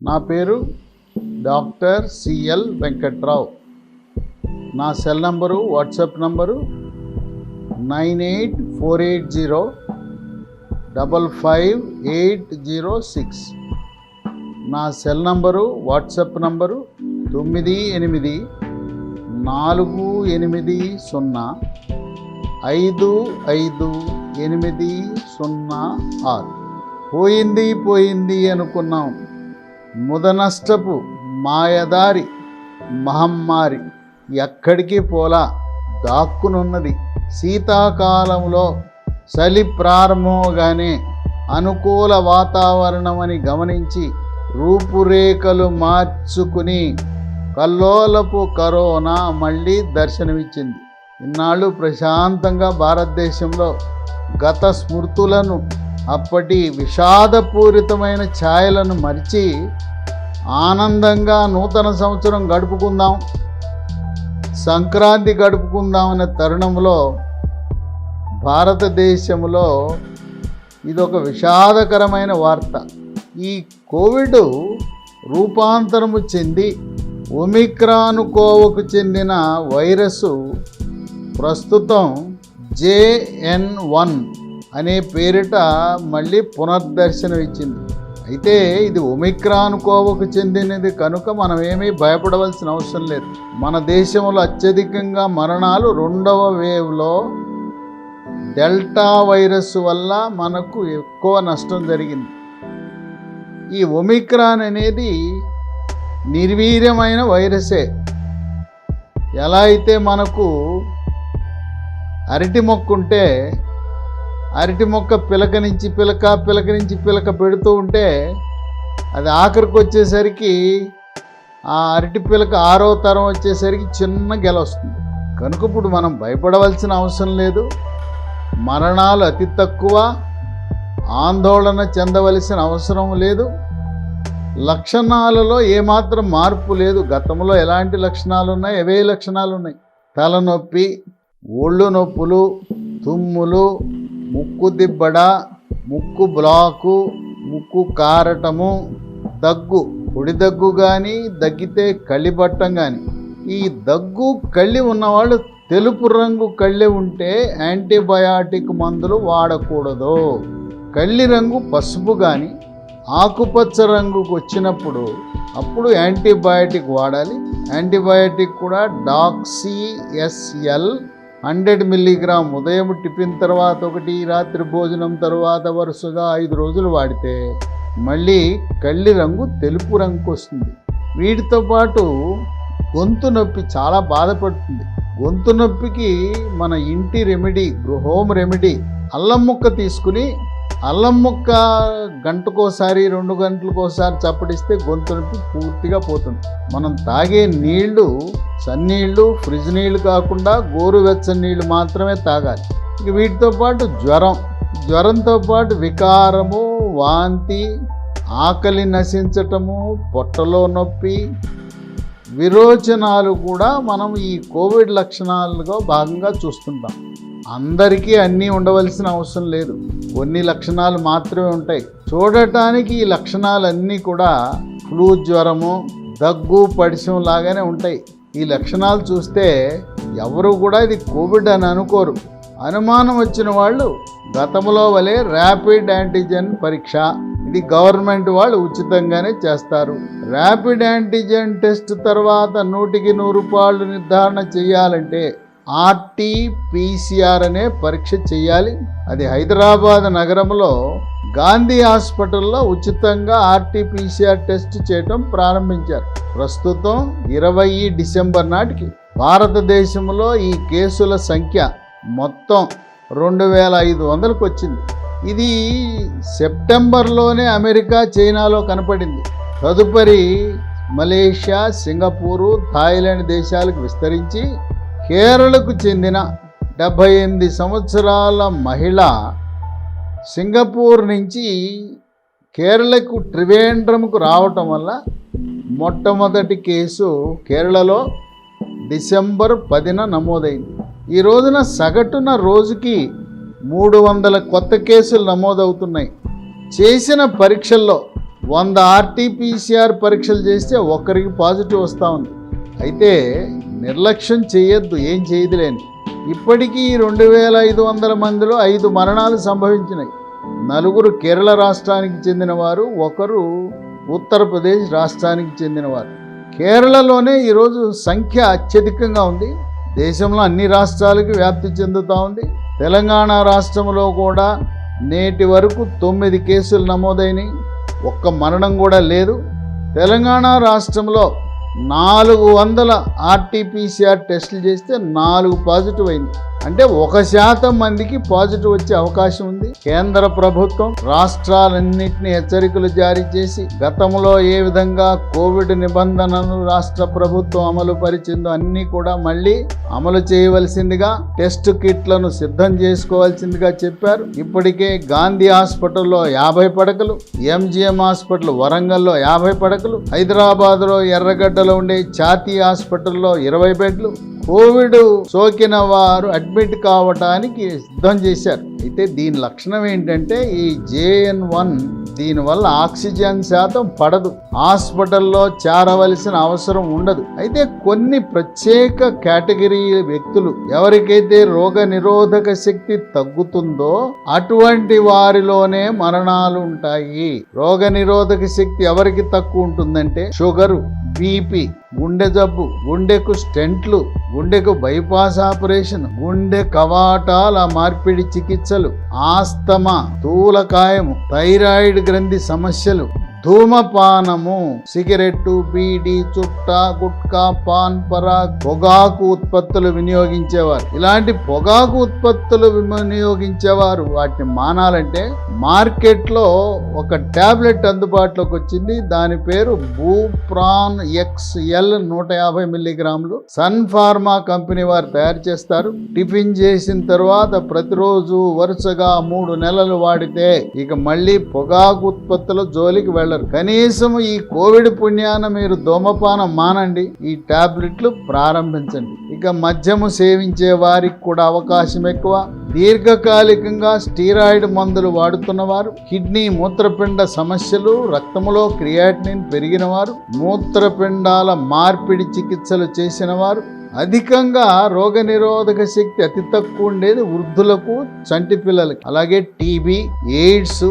నా పేరు doctor CL Venkatrao. నా సెల్ నంబరు, వాట్సాప్ నంబరు 9848055806. నా సెల్ నంబరు, వాట్సాప్ నంబరు 9848055806. పోయింది అనుకున్నాం. ముదనష్టపు మాయదారి మహమ్మారి ఎక్కడికి పోలా, దాక్కునున్నది. శీతాకాలంలో చలి ప్రారంభంగానే అనుకూల వాతావరణం అని గమనించి రూపురేఖలు మార్చుకుని కల్లోలపు కరోనా మళ్ళీ దర్శనమిచ్చింది. ఇన్నాళ్ళు ప్రశాంతంగా భారతదేశంలో గత స్మృతులను, అప్పటి విషాదపూరితమైన ఛాయలను మరిచి ఆనందంగా నూతన సంవత్సరం గడుపుకుందాం, సంక్రాంతి గడుపుకుందాం అనే తరుణంలో భారతదేశంలో ఇదొక విషాదకరమైన వార్త. ఈ కోవిడ్ రూపాంతరము చెంది ఒమిక్రాన్ కోవకు చెందిన వైరస్ ప్రస్తుతం JN.1 అనే పేరిట మళ్ళీ పునర్దర్శనం ఇచ్చింది. అయితే ఇది ఒమిక్రాన్ కోవకు చెందినది కనుక మనం ఏమీ భయపడవలసిన అవసరం లేదు. మన దేశంలో అత్యధికంగా మరణాలు 2వ వేవ్లో డెల్టా వైరస్ వల్ల మనకు ఎక్కువ నష్టం జరిగింది. ఈ ఒమిక్రాన్ అనేది నిర్వీర్యమైన వైరసే. ఎలా అయితే మనకు అరటి మొక్క ఉంటే అరటి మొక్క పిలక నుంచి పిలక పెడుతూ ఉంటే అది ఆఖరికి వచ్చేసరికి ఆ అరటి పిలక 6వ తరం వచ్చేసరికి చిన్న గెల వస్తుంది. కనుక ఇప్పుడు మనం భయపడవలసిన అవసరం లేదు. మరణాలు అతి తక్కువ, ఆందోళన చెందవలసిన అవసరం లేదు. లక్షణాలలో ఏమాత్రం మార్పు లేదు. గతంలో ఎలాంటి లక్షణాలు ఉన్నాయి, అవే లక్షణాలు ఉన్నాయి. తలనొప్పి, ఒళ్ళు నొప్పులు, తుమ్ములు, ముక్కు దిబ్బడ, ముక్కు బ్లాకు, ముక్కు కారటము, దగ్గు, పొడి దగ్గు కానీ, దగ్గితే కళ్ళిబట్టం కానీ. ఈ దగ్గు కళ్ళి ఉన్నవాళ్ళు తెలుపు రంగు కళ్ళి ఉంటే యాంటీబయాటిక్ మందులు వాడకూడదు. కళ్ళి రంగు పసుపు కానీ ఆకుపచ్చ రంగుకు వచ్చినప్పుడు అప్పుడు యాంటీబయాటిక్ వాడాలి. యాంటీబయాటిక్ కూడా డాక్సీఎస్ఎల్ 100 మిల్లీగ్రామ్ ఉదయం టిఫిన్ తర్వాత 1, రాత్రి భోజనం తర్వాత వరుసగా 5 రోజులు వాడితే మళ్ళీ కళ్ళి రంగు తెలుపు రంగుకు వస్తుంది. వీటితో పాటు గొంతు నొప్పి చాలా బాధపడుతుంది. గొంతు నొప్పికి మన ఇంటి రెమెడీ, హోమ్ రెమెడీ అల్లం ముక్క తీసుకుని అల్లం ముక్క గంటకోసారి 2 గంటలకోసారి చప్పడిస్తే గొంతు నొప్పి పూర్తిగా పోతుంది. మనం తాగే నీళ్లు చన్నీళ్ళు, ఫ్రిడ్జ్ నీళ్లు కాకుండా గోరువెచ్చని నీళ్లు మాత్రమే తాగాలి. ఇక వీటితో పాటు జ్వరంతో పాటు వికారము, వాంతి, ఆకలి నశించటము, పొట్టలో నొప్పి, విరోచనాలు కూడా మనం ఈ కోవిడ్ లక్షణాలుగా భాగంగా చూస్తుంటాం. అందరికీ అన్నీ ఉండవలసిన అవసరం లేదు. కొన్ని లక్షణాలు మాత్రమే ఉంటాయి. చూడటానికి ఈ లక్షణాలన్నీ కూడా ఫ్లూ జ్వరము, దగ్గు, పడిశం లాగానే ఉంటాయి. ఈ లక్షణాలు చూస్తే ఎవరు కూడా ఇది కోవిడ్ అని అనుకోరు. అనుమానం వచ్చిన వాళ్ళు గతంలో వలె ర్యాపిడ్ యాంటీజెన్ పరీక్ష, ఇది గవర్నమెంట్ వాళ్ళు ఉచితంగానే చేస్తారు. ర్యాపిడ్ యాంటీజెన్ టెస్ట్ తర్వాత 100కి 100 రూపాయలు నిర్ధారణ చేయాలంటే RT-PCR అనే పరీక్ష చేయాలి. అది హైదరాబాద్ నగరంలో గాంధీ హాస్పిటల్లో ఉచితంగా RT-PCR టెస్ట్ చేయటం ప్రారంభించారు. ప్రస్తుతం 20 డిసెంబర్ నాటికి భారతదేశంలో ఈ కేసుల సంఖ్య మొత్తం 2500కు వచ్చింది. ఇది సెప్టెంబర్లోనే అమెరికా, చైనాలో కనపడింది. తదుపరి మలేషియా, సింగపూరు, థాయిలాండ్ దేశాలకు విస్తరించి కేరళకు చెందిన 78 సంవత్సరాల మహిళ సింగపూర్ నుంచి కేరళకు త్రివేంద్రంకు రావటం వల్ల మొట్టమొదటి కేసు కేరళలో డిసెంబర్ 10న నమోదైంది. ఈ రోజున సగటున రోజుకి 300 కొత్త కేసులు నమోదవుతున్నాయి. చేసిన పరీక్షల్లో 100 RT-PCR పరీక్షలు చేస్తే ఒక్కరికి పాజిటివ్ వస్తూ ఉంది. అయితే నిర్లక్ష్యం చేయొద్దు, ఏం చేయదులేని. ఇప్పటికీ 2500 మందిలో 5 మరణాలు సంభవించినాయి. 4 కేరళ రాష్ట్రానికి చెందినవారు, 1 ఉత్తరప్రదేశ్ రాష్ట్రానికి చెందినవారు. కేరళలోనే ఈరోజు సంఖ్య అత్యధికంగా ఉంది. దేశంలో అన్ని రాష్ట్రాలకి వ్యాప్తి చెందుతూ ఉంది. తెలంగాణ రాష్ట్రంలో కూడా నేటి వరకు 9 కేసులు నమోదైనవి, 1 మరణం కూడా లేదు. తెలంగాణ రాష్ట్రంలో 400 RT-PCR టెస్టులు చేస్తే 4 పాజిటివ్ అయింది. అంటే 1% మందికి పాజిటివ్ వచ్చే అవకాశం ఉంది. కేంద్ర ప్రభుత్వం రాష్ట్రాలన్నింటినీ హెచ్చరికలు జారీ చేసి గతంలో ఏ విధంగా కోవిడ్ నిబంధనలు రాష్ట్ర ప్రభుత్వం అమలు పరిచిందో అన్నీ కూడా మళ్ళీ అమలు చేయవలసిందిగా, టెస్ట్ కిట్లను సిద్ధం చేసుకోవాల్సిందిగా చెప్పారు. ఇప్పటికే గాంధీ హాస్పిటల్లో 50 పడకలు, MGM హాస్పిటల్ వరంగల్లో 50 పడకలు, హైదరాబాద్లో ఎర్రగడ్డలో ఉండే ఛాతీ హాస్పిటల్లో 20 బెడ్లు కోవిడ్ సోకిన వారు అడ్మిట్ కావడానికి సిద్ధం చేశారు. అయితే దీని లక్షణం ఏంటంటే ఈ JN1 దీనివల్ల ఆక్సిజన్ శాతం పడదు, హాస్పిటల్లో చేరవలసిన అవసరం ఉండదు. అయితే కొన్ని ప్రత్యేక కేటగిరీ వ్యక్తులు ఎవరికైతే రోగ నిరోధక శక్తి తగ్గుతుందో అటువంటి వారిలోనే మరణాలు ఉంటాయి. రోగ నిరోధక శక్తి ఎవరికి తక్కువ ఉంటుందంటే షుగరు, BP, గుండె జబ్బు, గుండెకు స్టెంట్లు, గుండెకు బైపాస్ ఆపరేషన్, గుండె కవాటాల మార్పిడి చికిత్సలు, ఆస్తమా, స్థూలకాయము, థైరాయిడ్ గ్రంథి సమస్యలు, ధూమపానము, సిగరెట్టు, బీడి, చుట్టా, గుట్కా, పాన్ పరాగ్, పొగాకు ఉత్పత్తులు వినియోగించేవారు. ఇలాంటి పొగాకు ఉత్పత్తులు వినియోగించేవారు వాటిని మానాలంటే మార్కెట్లో ఒక టాబ్లెట్ అందుబాటులోకి వచ్చింది. దాని పేరు బూప్రాన్ XL 150 మిల్లీగ్రాములు. సన్ ఫార్మా కంపెనీ వారు తయారు చేస్తారు. టిఫిన్ చేసిన తర్వాత ప్రతిరోజు వరుసగా 3 నెలలు వాడితే ఇక మళ్ళీ పొగాకు ఉత్పత్తుల జోలికి వెళ్ళరు. కనీసం ఈ కోవిడ్ పుణ్యాన మీరు ధూమపానం మానండి, ఈ టాబ్లెట్లు ప్రారంభించండి. ఇక మద్యము సేవించే వారికి కూడా అవకాశం ఎక్కువ. దీర్ఘకాలికంగా స్టీరాయిడ్ మందులు వాడుతున్నవారు, కిడ్నీ మూత్రపిండ సమస్యలు, రక్తములో క్రియాటినిన్ పెరిగిన వారు, మూత్రపిండాల మార్పిడి చికిత్సలు చేసిన వారు, అధికంగా రోగ నిరోధక శక్తి అతి తక్కువ ఉండేది వృద్ధులకు, చంటి పిల్లలకి, అలాగే టీబీ, ఎయిడ్స్,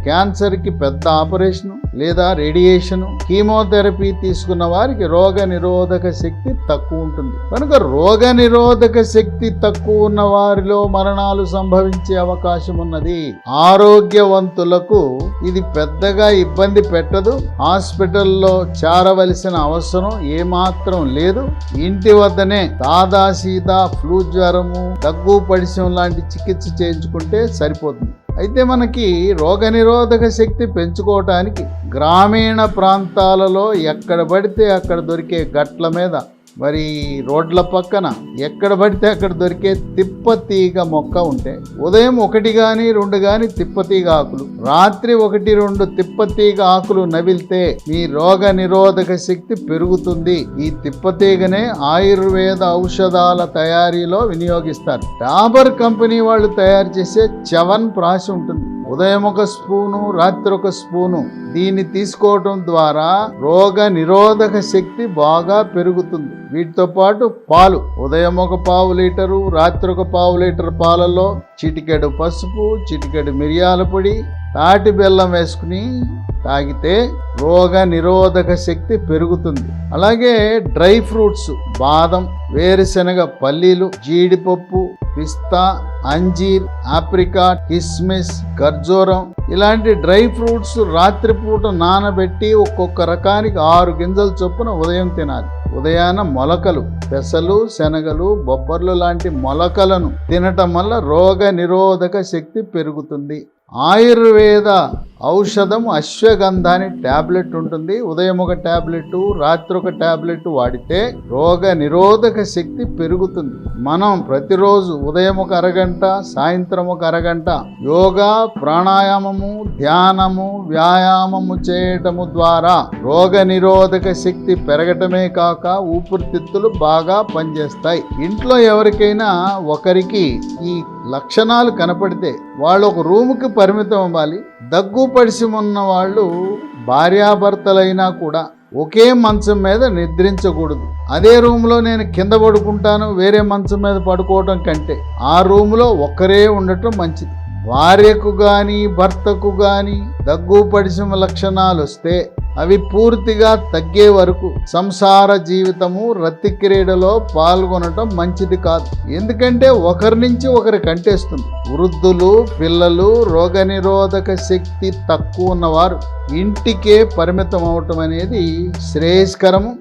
క్యాన్సర్కి పెద్ద ఆపరేషన్ లేదా రేడియేషన్, కీమోథెరపీ తీసుకున్న వారికి రోగ నిరోధక శక్తి తక్కువ ఉంటుంది. కనుక రోగ నిరోధక శక్తి తక్కువ ఉన్న వారిలో మరణాలు సంభవించే అవకాశం ఉన్నది. ఆరోగ్యవంతులకు ఇది పెద్దగా ఇబ్బంది పెట్టదు. హాస్పిటల్లో చేరవలసిన అవసరం ఏమాత్రం లేదు. ఇంటి వద్దనే సాదాసీదా ఫ్లూ జ్వరము, దగ్గు పడిశం లాంటి చికిత్స చేయించుకుంటే సరిపోతుంది. అయితే మనకి రోగనిరోధక శక్తి పెంచుకోవటానికి గ్రామీణ ప్రాంతాలలో ఎక్కడ పడితే అక్కడ దొరికే గట్ల మీద, మరి రోడ్ల పక్కన ఎక్కడ పడితే అక్కడ దొరికే తిప్పతీగ మొక్క ఉంటే ఉదయం 1 గాని 2 గాని తిప్పతీగ ఆకులు, రాత్రి 1-2 తిప్పతీగ ఆకులు నవిలితే మీ రోగ నిరోధక శక్తి పెరుగుతుంది. ఈ తిప్పతీగనే ఆయుర్వేద ఔషధాల తయారీలో వినియోగిస్తారు. డాబర్ కంపెనీ వాళ్ళు తయారు చేసే చ్యవన్ప్రాష్ ఉంటుంది. ఉదయం 1 స్పూను, రాత్రి 1 స్పూను దీన్ని తీసుకోవటం ద్వారా రోగ నిరోధక శక్తి బాగా పెరుగుతుంది. వీటితో పాటు పాలు, ఉదయం 1 పావు లీటరు, రాత్రి 1 పావు లీటర్ పాలలో చిటికెడు పసుపు, చిటికెడు మిరియాల పొడి, తాటి బెల్లం వేసుకుని తాగితే రోగ నిరోధక శక్తి పెరుగుతుంది. అలాగే డ్రై ఫ్రూట్స్, బాదం, వేరుశనగ, పల్లీలు, జీడిపప్పు, పిస్తా, అంజీర్, ఆప్రికాట్, కిస్మిస్, ఖర్జూరం ఇలాంటి డ్రై ఫ్రూట్స్ రాత్రిపూట నానబెట్టి ఒక్కొక్క రకానికి 6 గింజల చొప్పున ఉదయం తినాలి. ఉదయాన మొలకలు, పెసలు, శనగలు, బొబ్బర్లు లాంటి మొలకలను తినటం వల్ల రోగ నిరోధక శక్తి పెరుగుతుంది. ఆయుర్వేద ఔషధం అశ్వగంధ అని టాబ్లెట్ ఉంటుంది. ఉదయం 1 టాబ్లెట్, రాత్రి 1 టాబ్లెట్ వాడితే రోగ నిరోధక శక్తి పెరుగుతుంది. మనం ప్రతిరోజు ఉదయం 1 అరగంట, సాయంత్రం 1 అరగంట యోగా, ప్రాణాయామము, ధ్యానము, వ్యాయామము చేయటము ద్వారా రోగ నిరోధక శక్తి పెరగటమే కాక ఊపిరితిత్తులు బాగా పనిచేస్తాయి. ఇంట్లో ఎవరికైనా ఒకరికి ఈ లక్షణాలు కనపడితే వాళ్ళు ఒక రూముకి పరిమితం అవ్వాలి. దగ్గు పడిసి ఉన్న వాళ్ళు భార్యాభర్తలైనా కూడా ఒకే మంచం మీద నిద్రించకూడదు. అదే రూమ్లో నేను కింద పడుకుంటాను వేరే మంచం మీద పడుకోవటం కంటే ఆ రూమ్లో ఒక్కరే ఉండటం మంచిది. భార్యకు గాని భర్తకు గాని దగ్గు పడిసిన లక్షణాలు వస్తే అవి పూర్తిగా తగ్గే వరకు సంసార జీవితము రతి క్రీడలో పాల్గొనటం మంచిది కాదు. ఎందుకంటే ఒకరి నుంచి ఒకరి కంటేస్తుంది. వృద్ధులు, పిల్లలు, రోగనిరోధక శక్తి తక్కువ ఉన్నవారు ఇంటికే పరిమితం అవటం అనేది శ్రేయస్కరము.